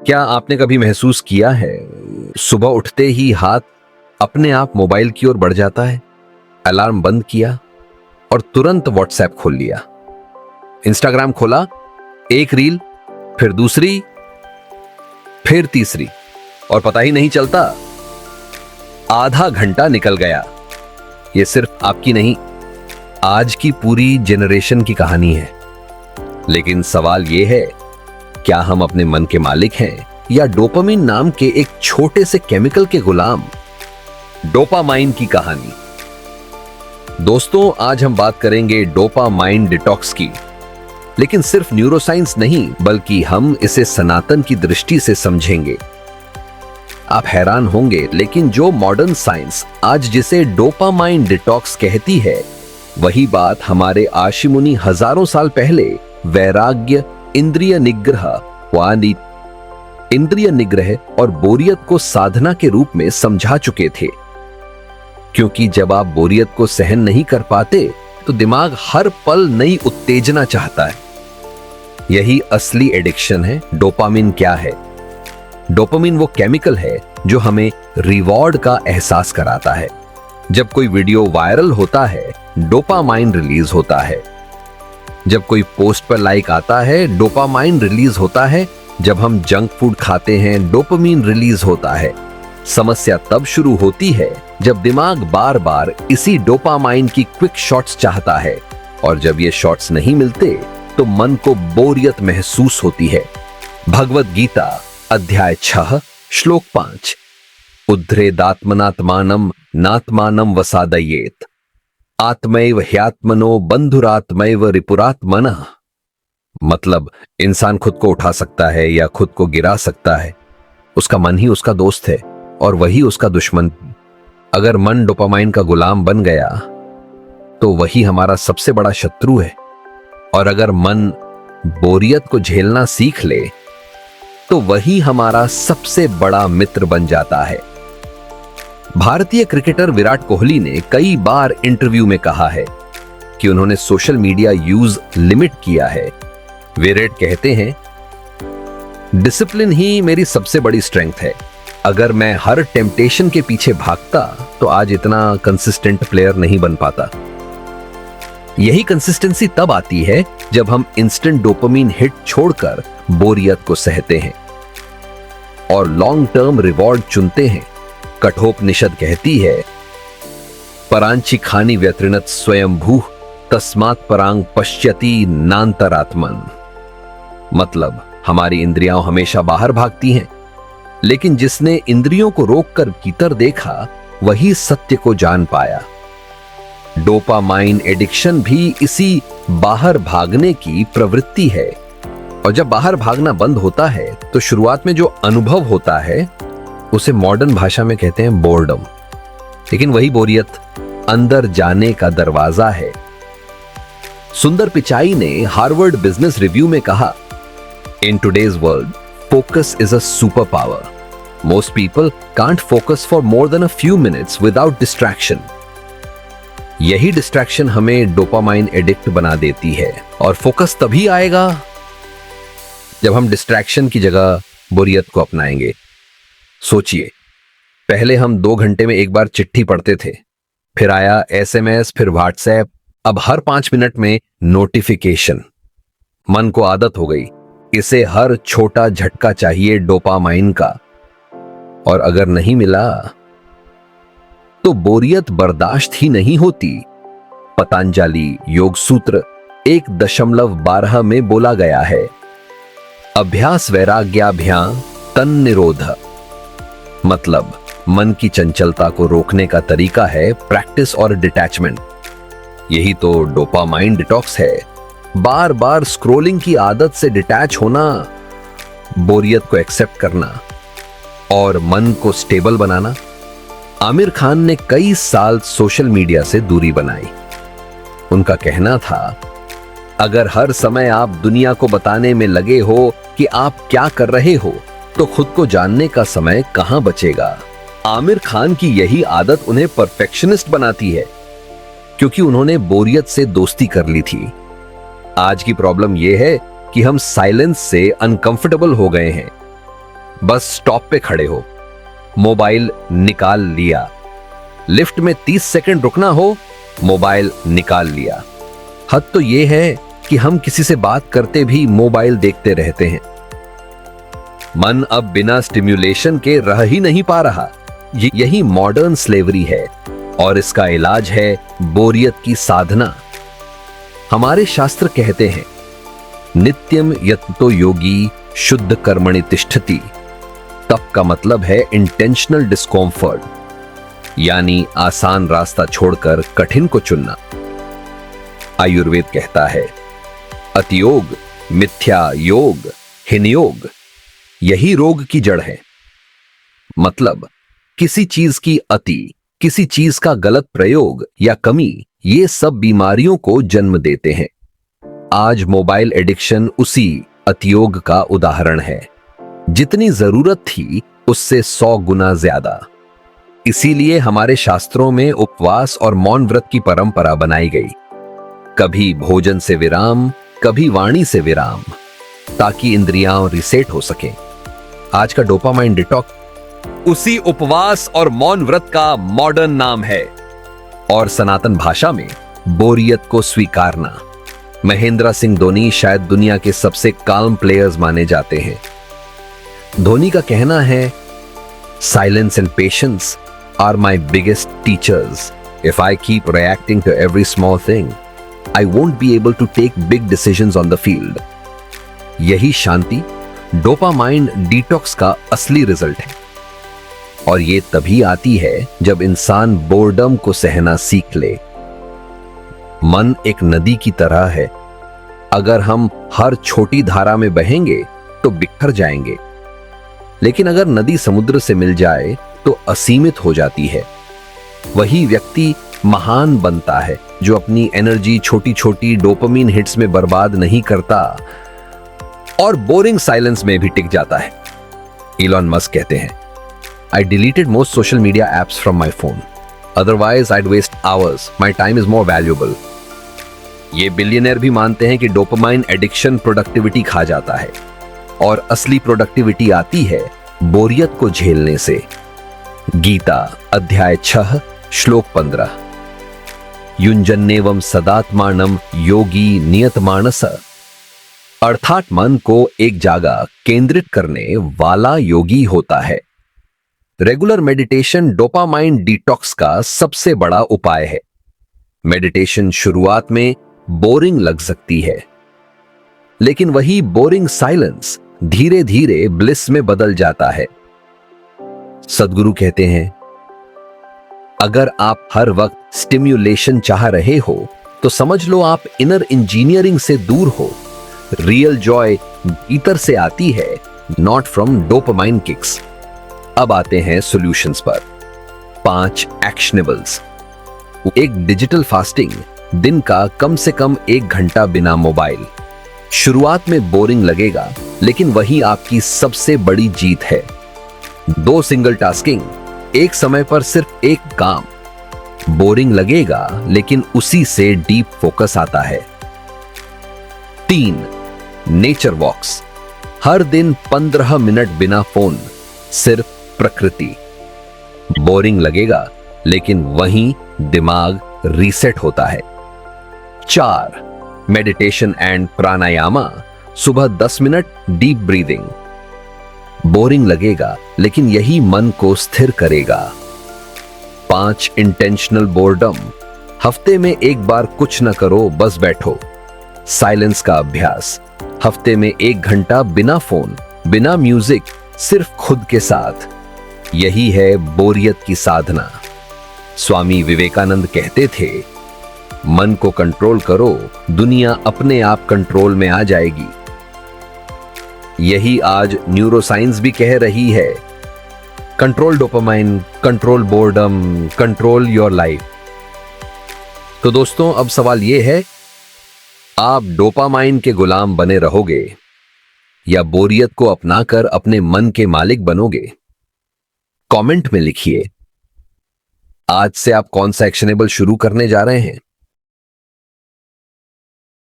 क्या आपने कभी महसूस किया है, सुबह उठते ही हाथ अपने आप मोबाइल की ओर बढ़ जाता है? अलार्म बंद किया और तुरंत व्हाट्सएप खोल लिया, इंस्टाग्राम खोला, एक रील, फिर दूसरी, फिर तीसरी, और पता ही नहीं चलता आधा घंटा निकल गया। यह सिर्फ आपकी नहीं, आज की पूरी जनरेशन की कहानी है। लेकिन सवाल यह है, क्या हम अपने मन के मालिक हैं या डोपामिन नाम के एक छोटे से केमिकल के गुलाम? डोपामाइन की कहानी। दोस्तों, आज हम बात करेंगे डोपामाइन डिटॉक्स की, लेकिन सिर्फ न्यूरोसाइंस नहीं, बल्कि हम इसे सनातन की दृष्टि से समझेंगे। आप हैरान होंगे, लेकिन जो मॉडर्न साइंस आज जिसे डोपामाइन डिटॉक्स कहती है, वही बात हमारे आशी मुनि हजारों साल पहले वैराग्य, इंद्रिय निग्रह और बोरियत को साधना के रूप में समझा चुके थे। क्योंकि जब आप बोरियत को सहन नहीं कर पाते तो दिमाग हर पल नई उत्तेजना चाहता है। यही असली एडिक्शन है। डोपामिन क्या है? डोपामिन वो केमिकल है जो हमें रिवॉर्ड का एहसास कराता है। जब कोई वीडियो वायरल होता है, डोपामाइन रिलीज होता है। जब कोई पोस्ट पर लाइक आता है, डोपामाइन रिलीज होता है। जब हम जंक फूड खाते हैं, डोपामिन रिलीज होता है। समस्या तब शुरू होती है जब दिमाग बार बार इसी डोपामाइन की क्विक शॉट्स चाहता है, और जब ये शॉट्स नहीं मिलते तो मन को बोरियत महसूस होती है। भगवद गीता अध्याय 6 श्लोक 5, उद्धरेदात्मनात्मानं नात्मानं वसादयेत, आत्मैव ह्यात्मनो बंधुरात्मैव रिपुरात्मनः। मतलब, इंसान खुद को उठा सकता है या खुद को गिरा सकता है, उसका मन ही उसका दोस्त है और वही उसका दुश्मन। अगर मन डोपामाइन का गुलाम बन गया तो वही हमारा सबसे बड़ा शत्रु है, और अगर मन बोरियत को झेलना सीख ले तो वही हमारा सबसे बड़ा मित्र बन जाता है। भारतीय क्रिकेटर विराट कोहली ने कई बार इंटरव्यू में कहा है कि उन्होंने सोशल मीडिया यूज लिमिट किया है। विराट कहते हैं, डिसिप्लिन ही मेरी सबसे बड़ी स्ट्रेंथ है। अगर मैं हर टेम्पटेशन के पीछे भागता तो आज इतना कंसिस्टेंट प्लेयर नहीं बन पाता। यही कंसिस्टेंसी तब आती है जब हम इंस्टेंट डोपामिन हिट छोड़कर बोरियत को सहते हैं और लॉन्ग टर्म रिवॉर्ड चुनते हैं। कठोपनिषद कहती है, परांची खानी व्यत्रिणत स्वयंभू तस्मात् परांग पश्यति नान्तरात्मन। मतलब, हमारी इंद्रियां हमेशा बाहर भागती हैं, लेकिन जिसने इंद्रियों को रोककर भीतर देखा वही सत्य को जान पाया। डोपामाइन एडिक्शन भी इसी बाहर भागने की प्रवृत्ति है, और जब बाहर भागना बंद होता है तो शुरुआत में जो अनुभव होता है उसे मॉडर्न भाषा में कहते हैं बोर्डम। लेकिन वही बोरियत अंदर जाने का दरवाजा है। सुंदर पिचाई ने हार्वर्ड बिजनेस रिव्यू में कहा, in today's world focus is a superpower. Most people can't focus for more than a few minutes without distraction. यही डिस्ट्रैक्शन हमें डोपामाइन एडिक्ट बना देती है, और फोकस तभी आएगा जब हम डिस्ट्रैक्शन की जगह बोरियत को अपनाएंगे। सोचिए, पहले हम 2 घंटे में एक बार चिट्ठी पढ़ते थे, फिर आया SMS, फिर व्हाट्सएप, अब हर 5 मिनट में नोटिफिकेशन। मन को आदत हो गई, इसे हर छोटा झटका चाहिए डोपामाइन का, और अगर नहीं मिला तो बोरियत बर्दाश्त ही नहीं होती। पतंजलि योग सूत्र 1.12 में बोला गया है, अभ्यास वैराग्याभ्यां तन्निरोध। मतलब, मन की चंचलता को रोकने का तरीका है प्रैक्टिस और डिटैचमेंट। यही तो डोपामाइन डिटॉक्स है। बार बार स्क्रोलिंग की आदत से डिटैच होना, बोरियत को एक्सेप्ट करना और मन को स्टेबल बनाना। आमिर खान ने कई साल सोशल मीडिया से दूरी बनाई। उनका कहना था, अगर हर समय आप दुनिया को बताने में लगे हो कि आप क्या कर रहे हो तो खुद को जानने का समय कहां बचेगा। आमिर खान की यही आदत उन्हें परफेक्शनिस्ट बनाती है, क्योंकि उन्होंने बोरियत से दोस्ती कर ली थी। आज की प्रॉब्लम यह है कि हम साइलेंस से अनकंफर्टेबल हो गए हैं। बस स्टॉप पे खड़े हो, मोबाइल निकाल लिया। लिफ्ट में 30 सेकंड रुकना हो, मोबाइल निकाल लिया। हद तो यह है कि हम किसी से बात करते भी मोबाइल देखते रहते हैं। मन अब बिना स्टिम्युलेशन के रह ही नहीं पा रहा। यही मॉडर्न स्लेवरी है और इसका इलाज है बोरियत की साधना। हमारे शास्त्र कहते हैं, नित्यम यतो योगी शुद्ध कर्मणि तिष्ठति। तप का मतलब है इंटेंशनल डिस्कॉम्फर्ट, यानी आसान रास्ता छोड़कर कठिन को चुनना। आयुर्वेद कहता है, अतियोग मिथ्या योग हिनयोग, यही रोग की जड़ है। मतलब किसी चीज की अति, किसी चीज का गलत प्रयोग या कमी, ये सब बीमारियों को जन्म देते हैं। आज मोबाइल एडिक्शन उसी अतियोग का उदाहरण है। जितनी जरूरत थी उससे 100 गुना ज्यादा। इसीलिए हमारे शास्त्रों में उपवास और मौन व्रत की परंपरा बनाई गई। कभी भोजन से विराम, कभी वाणी से विराम, ताकि इंद्रियां रिसेट हो सके। आज का डोपामाइन डिटॉक्स उसी उपवास और मौन व्रत का मॉडर्न नाम है। और सनातन भाषा में बोरियत को स्वीकारना। महेंद्र सिंह धोनी शायद दुनिया के सबसे काल्म प्लेयर्स माने जाते हैं। धोनी का कहना है, silence and patience are my biggest teachers. If I keep reacting to every small thing, I won't be able to take big decisions on the field. यही शांति डोपामाइन डिटॉक्स का असली रिजल्ट है। और ये तभी आती है जब इंसान बोर्डम को सहना सीख ले। मन एक नदी की तरह है। अगर हम हर छोटी धारा में बहेंगे तो बिखर जाएंगे, लेकिन अगर नदी समुद्र से मिल जाए तो असीमित हो जाती है। वही व्यक्ति महान बनता है जो अपनी एनर्जी छोटी छोटी डोपामिन हिट्स में बर्बाद नहीं करता और बोरिंग साइलेंस में भी टिक जाता है। इलॉन मस्क कहते हैं, I deleted most social media apps from my phone. Otherwise, I'd waste hours. My time is more valuable. ये बिलियनर भी मानते हैं कि डोपामाइन एडिक्शन प्रोडक्टिविटी खा जाता है और असली प्रोडक्टिविटी आती है बोरियत को झेलने से। गीता अध्याय 6 श्लोक 15। युंजन्नेवम सदात्मानम योगी नियतमानस, अर्थात मन को एक जगह केंद्रित करने वाला योगी होता है। रेगुलर मेडिटेशन डोपामाइन डिटॉक्स का सबसे बड़ा उपाय है। मेडिटेशन शुरुआत में बोरिंग लग सकती है, लेकिन वही बोरिंग साइलेंस धीरे धीरे ब्लिस में बदल जाता है। सद्गुरु कहते हैं, अगर आप हर वक्त स्टिम्युलेशन चाह रहे हो तो समझ लो आप इनर इंजीनियरिंग से दूर हो। रियल जॉय भीतर से आती है, नॉट फ्रॉम डोपामाइन किक्स। अब आते हैं सॉल्यूशंस पर। 5 एक्शनेबल्स। एक डिजिटल फास्टिंग, दिन का कम से कम 1 घंटा बिना मोबाइल। शुरुआत में बोरिंग लगेगा, लेकिन वही आपकी सबसे बड़ी जीत है। 2 सिंगल टास्किंग, एक समय पर सिर्फ एक काम। बोरिंग लगेगा, लेकिन उसी से डीप फोकस आता है। 3 नेचर वॉक्स। हर दिन 15 मिनट बिना फोन, सिर्फ प्रकृति। बोरिंग लगेगा, लेकिन वहीं दिमाग रीसेट होता है। 4 मेडिटेशन एंड प्राणायामा। सुबह 10 मिनट डीप ब्रीदिंग। बोरिंग लगेगा, लेकिन यही मन को स्थिर करेगा। 5 इंटेंशनल बोर्डम। हफ्ते में एक बार कुछ न करो, बस बैठो। साइलेंस का अभ्यास। हफ्ते में 1 घंटा बिना फोन, बिना म्यूजिक, सिर्फ खुद के साथ। यही है बोरियत की साधना। स्वामी विवेकानंद कहते थे, मन को कंट्रोल करो, दुनिया अपने आप कंट्रोल में आ जाएगी। यही आज न्यूरोसाइंस भी कह रही है। Control dopamine, control boredom, control your life. तो दोस्तों, अब सवाल यह है, आप डोपामाइन के गुलाम बने रहोगे या बोरियत को अपनाकर अपने मन के मालिक बनोगे? कमेंट में लिखिए। आज से आप कौन सा एक्शनेबल शुरू करने जा रहे हैं?